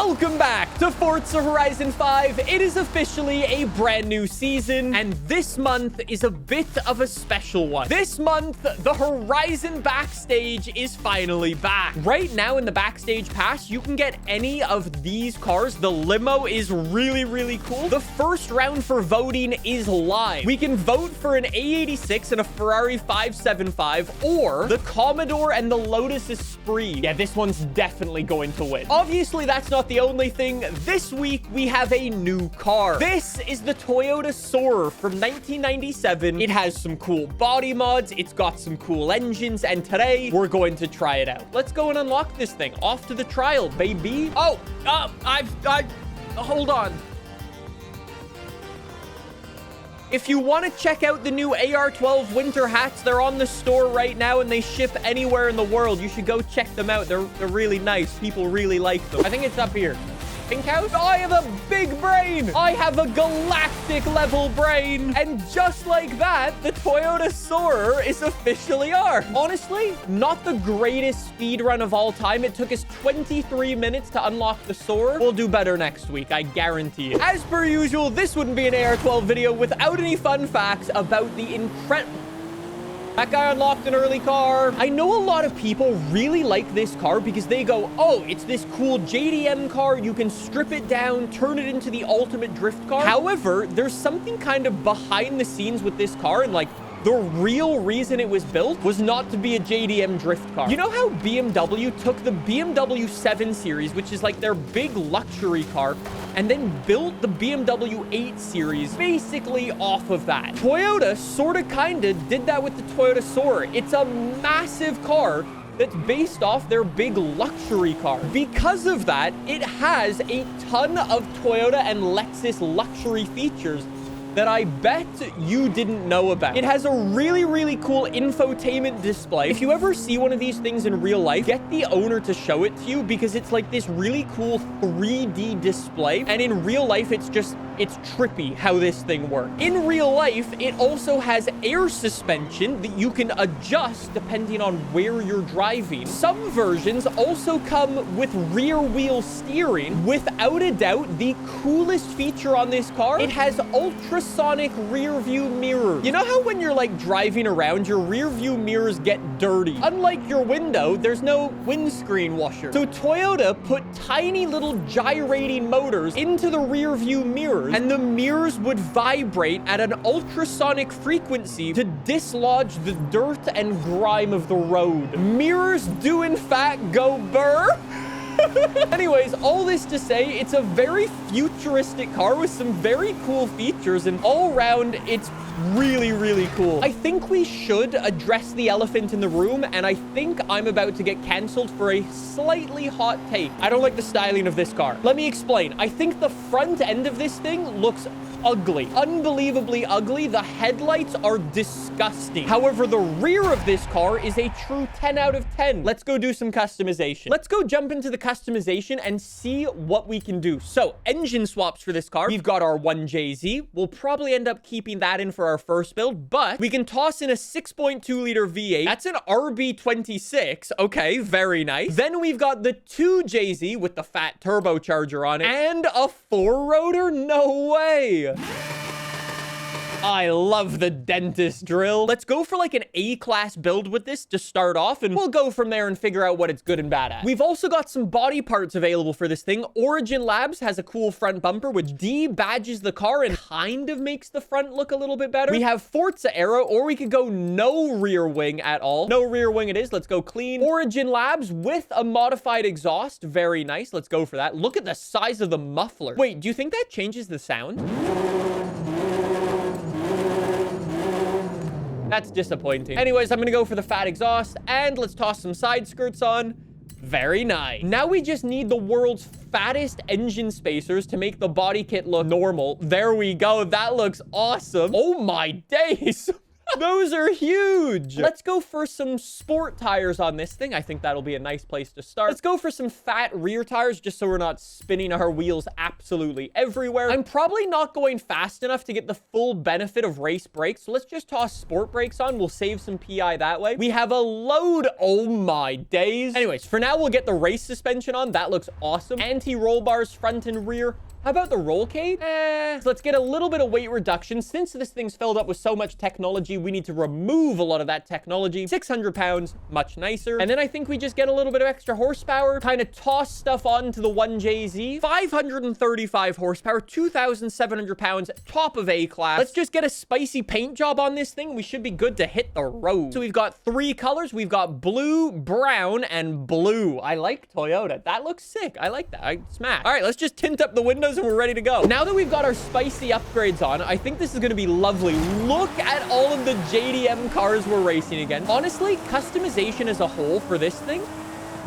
Welcome back to Forza Horizon 5. It is officially a brand new season, and this month is a bit of a special one. This month, the Horizon Backstage is finally back. Right now in the Backstage Pass, you can get any of these cars. The limo is really cool. The first round for voting is live. We can vote for an A86 and a Ferrari 575, or the Commodore and the Lotus Esprit. Yeah, this one's definitely going to win. Obviously, that's not the only thing. This week, we have a new car. This is the Toyota Soarer from 1997. It has some cool body mods. It's got some cool engines. And today, we're going to try it out. Let's go and unlock this thing. Off to the trial, baby. Oh, hold on. If you want to check out the new AR-12 winter hats, they're on the store right now and they ship anywhere in the world. You should go check them out. They're really nice. People really like them. I think it's up here. Pink house? Oh, I have a big brain. I have a galactic level brain. And just like that, the Toyota Soarer is officially ours. Honestly, not the greatest speed run of all time. It took us 23 minutes to unlock the Soarer. We'll do better next week, I guarantee it. As per usual, this wouldn't be an AR-12 video without any fun facts about the incredible... That guy unlocked an early car. I know a lot of people really like this car because they go, oh, it's this cool JDM car. You can strip it down, turn it into the ultimate drift car. However, there's something kind of behind the scenes with this car, and like, the real reason it was built was not to be a JDM drift car. You know how BMW took the BMW 7 Series, which is like their big luxury car, and then built the BMW 8 Series basically off of that? Toyota sort of kind of did that with the Toyota Soarer. It's a massive car that's based off their big luxury car. Because of that, it has a ton of Toyota and Lexus luxury features that I bet you didn't know about. It has a really cool infotainment display. If you ever see one of these things in real life, get the owner to show it to you because it's like this really cool 3D display. And in real life, it's trippy how this thing works. In real life, it also has air suspension that you can adjust depending on where you're driving. Some versions also come with rear wheel steering. Without a doubt, the coolest feature on this car, it has ultrasonic rear view mirrors. You know how when you're like driving around, your rear view mirrors get dirty? Unlike your window, there's no windscreen washer. So Toyota put tiny little gyrating motors into the rear view mirrors, and the mirrors would vibrate at an ultrasonic frequency to dislodge the dirt and grime of the road. Mirrors do in fact go burr. Anyways, all this to say, it's a very futuristic car with some very cool features, and all around, it's really cool. I think we should address the elephant in the room, and I think I'm about to get canceled for a slightly hot take. I don't like the styling of this car. Let me explain. I think the front end of this thing looks ugly. Unbelievably ugly. The headlights are disgusting. However, the rear of this car is a true 10 out of 10. Let's go do some customization. Let's go jump into the customization and see what we can do. So, engine swaps for this car. We've got our 1JZ. We'll probably end up keeping that in for our first build, but we can toss in a 6.2 liter V8. That's an RB26. Okay, very nice. Then we've got the 2JZ with the fat turbocharger on it and a 4-rotor. No way. I love the dentist drill. Let's go for like an A-class build with this to start off, and we'll go from there and figure out what it's good and bad at. We've also got some body parts available for this thing. Origin Labs has a cool front bumper, which de-badges the car and kind of makes the front look a little bit better. We have Forza Aero, or we could go no rear wing at all. No rear wing it is. Let's go clean. Origin Labs with a modified exhaust. Very nice. Let's go for that. Look at the size of the muffler. Wait, do you think that changes the sound? That's disappointing. Anyways, I'm gonna go for the fat exhaust, and let's toss some side skirts on. Very nice. Now we just need the world's fattest engine spacers to make the body kit look normal. There we go. That looks awesome. Oh my days. Those are huge. Let's go for some sport tires on this thing. I think that'll be a nice place to start. Let's go for some fat rear tires just so we're not spinning our wheels absolutely everywhere. I'm probably not going fast enough to get the full benefit of race brakes, so let's just toss sport brakes on. We'll save some PI that way. We have a load. Oh my days. Anyways, for now, we'll get the race suspension on. That looks awesome. Anti-roll bars front and rear. How about the roll cage? So let's get a little bit of weight reduction. Since this thing's filled up with so much technology, we need to remove a lot of that technology. 600 pounds, much nicer. And then I think we just get a little bit of extra horsepower, kind of toss stuff onto the 1JZ. 535 horsepower, 2,700 pounds, top of A class. Let's just get a spicy paint job on this thing. We should be good to hit the road. So we've got 3 colors. We've got blue, brown, and blue. I like Toyota. That looks sick. I like that. I smash. All right, let's just tint up the windows and we're ready to go. Now that we've got our spicy upgrades on, I think this is going to be lovely. Look at all of the JDM cars we're racing again. Honestly, customization as a whole for this thing,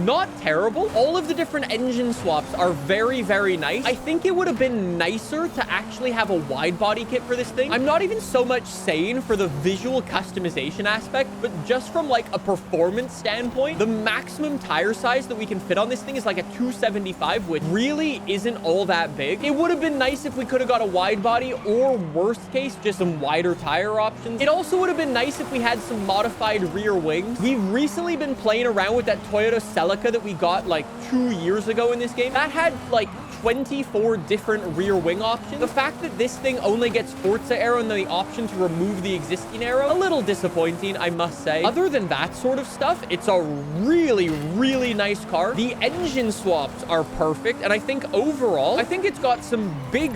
not terrible. All of the different engine swaps are very, very nice. I think it would have been nicer to actually have a wide body kit for this thing. I'm not even so much saying for the visual customization aspect, but just from like a performance standpoint, the maximum tire size that we can fit on this thing is like a 275, which really isn't all that big. It would have been nice if we could have got a wide body, or worst case, just some wider tire options. It also would have been nice if we had some modified rear wings. We've recently been playing around with that Toyota that we got like 2 years ago in this game. That had like 24 different rear wing options. The fact that this thing only gets Forza arrow and then the option to remove the existing arrow, a little disappointing, I must say. Other than that sort of stuff, it's a really, really nice car. The engine swaps are perfect, and I think overall, I think it's got some big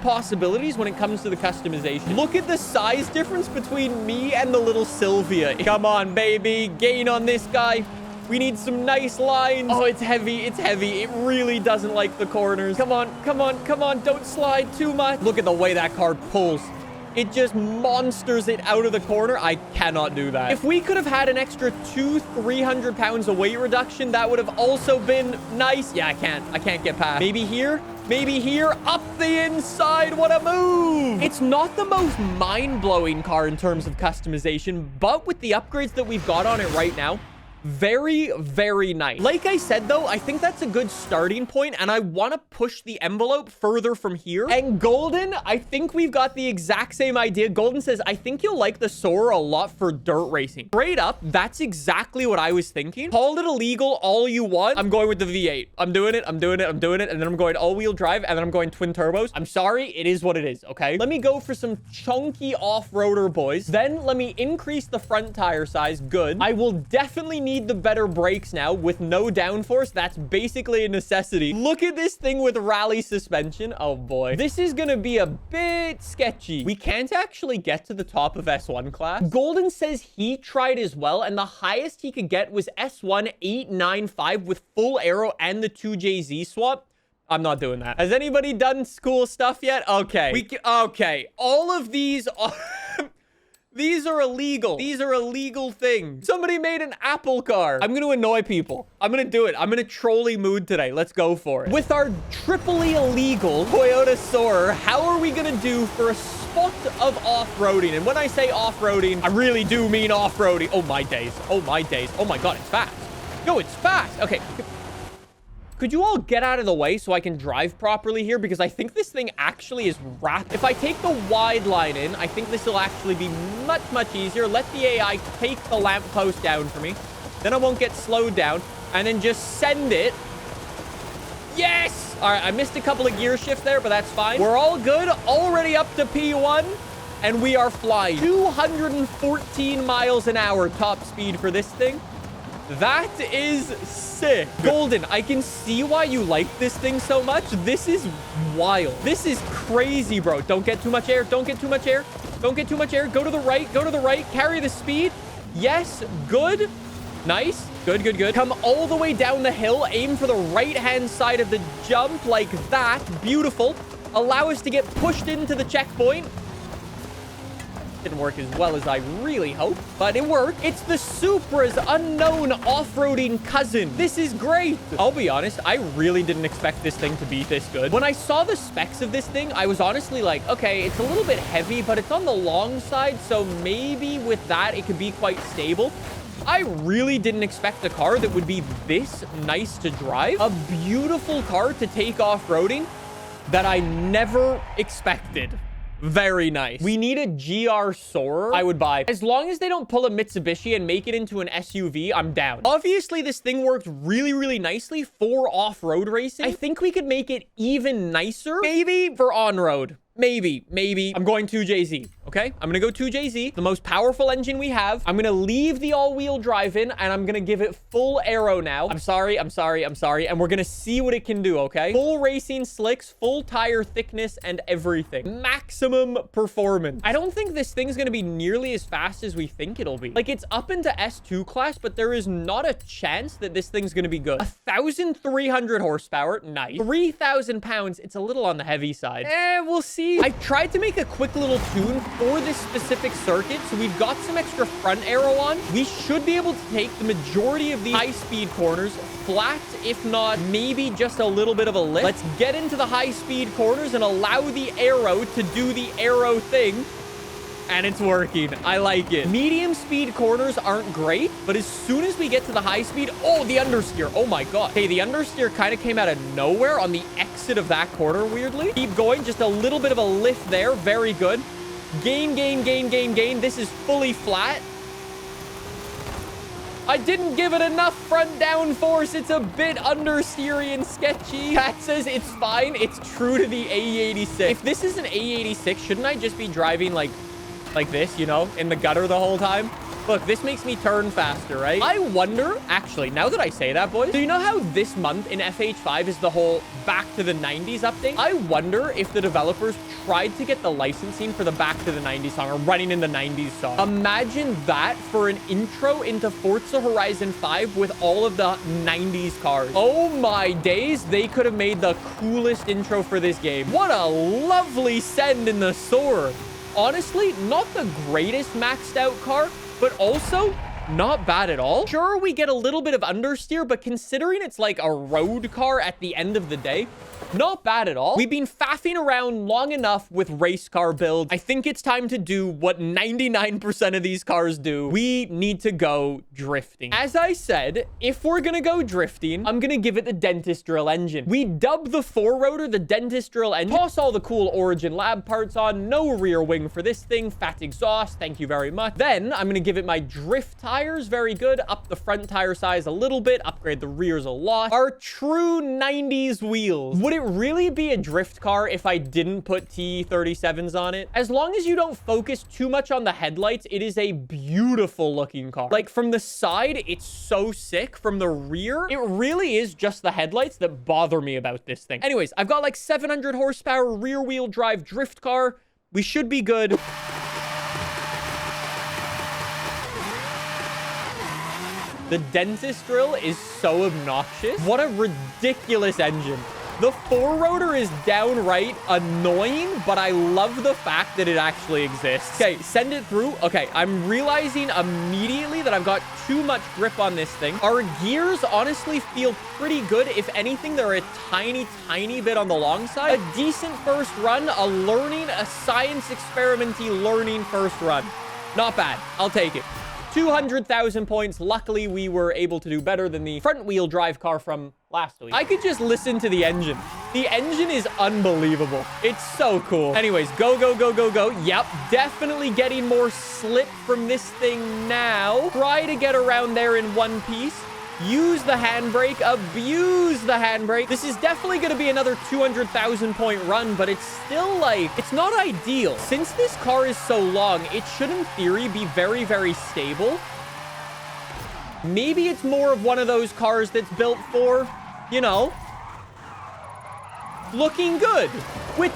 possibilities when it comes to the customization. Look at the size difference between me and the little Sylvia. Come on, baby, gain on this guy. We need some nice lines. Oh, it's heavy. It's heavy. It really doesn't like the corners. Come on, come on, come on. Don't slide too much. Look at the way that car pulls. It just monsters it out of the corner. I cannot do that. If we could have had an extra 200-300 pounds of weight reduction, that would have also been nice. Yeah, I can't get past. Maybe here. Maybe here. Up the inside. What a move. It's not the most mind-blowing car in terms of customization, but with the upgrades that we've got on it right now, very, very nice. Like I said, though, I think that's a good starting point, and I want to push the envelope further from here. And Golden, I think we've got the exact same idea. Golden says, I think you'll like the Soarer a lot for dirt racing. Straight up, that's exactly what I was thinking. Call it illegal all you want. I'm going with the V8. I'm doing it. I'm doing it. I'm doing it. And then I'm going all-wheel drive, and then I'm going twin turbos. I'm sorry. It is what it is, okay? Let me go for some chunky off-roader, boys. Then let me increase the front tire size. Good. I will definitely need the better brakes now with no downforce. That's basically a necessity. Look at this thing with rally suspension. Oh boy, this is gonna be a bit sketchy. We can't actually get to the top of S1 class. Golden says he tried as well, and the highest he could get was S1 895 with full aero and the 2JZ swap. I'm not doing that. Has anybody done school stuff yet? Okay. Okay. All of these are... These are illegal. These are illegal things. Somebody made an Apple car. I'm going to annoy people. I'm going to do it. I'm in a trolly mood today. Let's go for it. With our triply illegal Toyota Soarer, how are we going to do for a spot of off-roading? And when I say off-roading, I really do mean off-roading. Oh, my days. Oh, my days. Oh, my God. It's fast. Yo, it's fast. Okay. Could you all get out of the way so I can drive properly here? Because I think this thing actually is rapid. If I take the wide line in, I think this will actually be much, much easier. Let the AI take the lamppost down for me. Then I won't get slowed down. And then just send it. Yes! All right, I missed a couple of gear shifts there, but that's fine. We're all good. Already up to P1. And we are flying. 214 miles an hour top speed for this thing. That is sick. Golden, I can see why you like this thing so much. This is wild. This is crazy, bro. Don't get too much air. Don't get too much air. Don't get too much air. Go to the right. Go to the right. Carry the speed. Yes. Good. Nice. Good, good, good. Come all the way down the hill. Aim for the right-hand side of the jump like that. Beautiful. Allow us to get pushed into the checkpoint. Didn't work as well as I really hoped, but it worked. It's the Supra's unknown off-roading cousin. This is great. I'll be honest, I really didn't expect this thing to be this good. When I saw the specs of this thing, I was honestly like, okay, it's a little bit heavy, but it's on the long side, so maybe with that, it could be quite stable. I really didn't expect a car that would be this nice to drive. A beautiful car to take off-roading that I never expected. Very nice. We need a GR Soarer. I would buy. As long as they don't pull a Mitsubishi and make it into an SUV, I'm down. Obviously, this thing worked really, really nicely for off-road racing. I think we could make it even nicer. Maybe for on-road. Maybe. I'm going 2JZ, okay? I'm gonna go 2JZ, the most powerful engine we have. I'm gonna leave the all-wheel drive in, and I'm gonna give it full aero now. I'm sorry. And we're gonna see what it can do, okay? Full racing slicks, full tire thickness, and everything. Maximum performance. I don't think this thing's gonna be nearly as fast as we think it'll be. Like, it's up into S2 class, but there is not a chance that this thing's gonna be good. 1,300 horsepower, nice. 3,000 pounds, it's a little on the heavy side. We'll see. I tried to make a quick little tune for this specific circuit, so we've got some extra front aero on. We should be able to take the majority of the high-speed corners flat, if not maybe just a little bit of a lift. Let's get into the high-speed corners and allow the aero to do the aero thing. And it's working. I like it. Medium speed corners aren't great, but as soon as we get to the high speed, oh, the understeer. Oh my God. Hey, the understeer kind of came out of nowhere on the exit of that corner, weirdly. Keep going. Just a little bit of a lift there. Very good. Gain. This is fully flat. I didn't give it enough front downforce. It's a bit understeery and sketchy. Cat says it's fine. It's true to the A86. If this is an A86, shouldn't I just be driving like this, you know, in the gutter the whole time? Look, this makes me turn faster, right? I wonder, actually, now that I say that, boys, do you know how this month in FH5 is the whole back to the 90s update? I wonder if the developers tried to get the licensing for the back to the 90s song, or running in the 90s song. Imagine that for an intro into Forza Horizon 5 with all of the 90s cars. Oh my days, they could have made the coolest intro for this game. What a lovely send in the Soarer. Honestly, not the greatest maxed out car, but also not bad at all. Sure, we get a little bit of understeer, but considering it's like a road car at the end of the day, not bad at all. We've been faffing around long enough with race car builds. I think it's time to do what 99% of these cars do. We need to go drifting. As I said, if we're gonna go drifting, I'm gonna give it the dentist drill engine. We dub the four-rotor the dentist drill engine. Toss all the cool Origin Lab parts on. No rear wing for this thing. Fat exhaust. Thank you very much. Then I'm gonna give it my drift tires. Very good. Up the front tire size a little bit. Upgrade the rears a lot. Our true 90s wheels. Would it really be a drift car if I didn't put T37s on it? As long as you don't focus too much on the headlights, it is a beautiful looking car. Like from the side, it's so sick. From the rear, it really is just the headlights that bother me about this thing. Anyways, I've got like 700 horsepower rear wheel drive drift car. We should be good. The dentist drill is so obnoxious. What a ridiculous engine. The four-rotor is downright annoying, but I love the fact that it actually exists. Okay, send it through. Okay, I'm realizing immediately that I've got too much grip on this thing. Our gears honestly feel pretty good. If anything, they're a tiny bit on the long side. A decent first run, a science experimenty learning first run. Not bad. I'll take it. 200,000 points. Luckily, we were able to do better than the front-wheel drive car from last week. I could just listen to the engine. The engine is unbelievable. It's so cool. Anyways, go. Yep, definitely getting more slip from this thing now. Try to get around there in one piece. Use the handbrake, abuse the handbrake. This is definitely going to be another 200,000 point run, but it's still like, it's not ideal. Since this car is so long, it should in theory be very stable. Maybe it's more of one of those cars that's built for, you know, looking good, which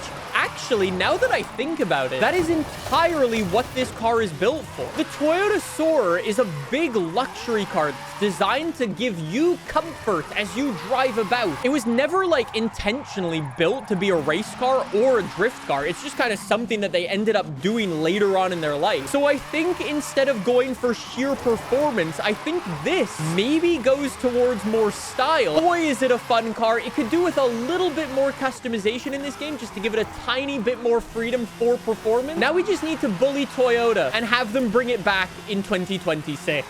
actually, now that I think about it, that is entirely what this car is built for. The Toyota Soarer is a big luxury car designed to give you comfort as you drive about. It was never like intentionally built to be a race car or a drift car. It's just kind of something that they ended up doing later on in their life. So I think instead of going for sheer performance, I think this maybe goes towards more style. Boy, is it a fun car. It could do with a little bit more customization in this game just to give it a tiny bit more freedom for performance. Now we just need to bully Toyota and have them bring it back in 2026.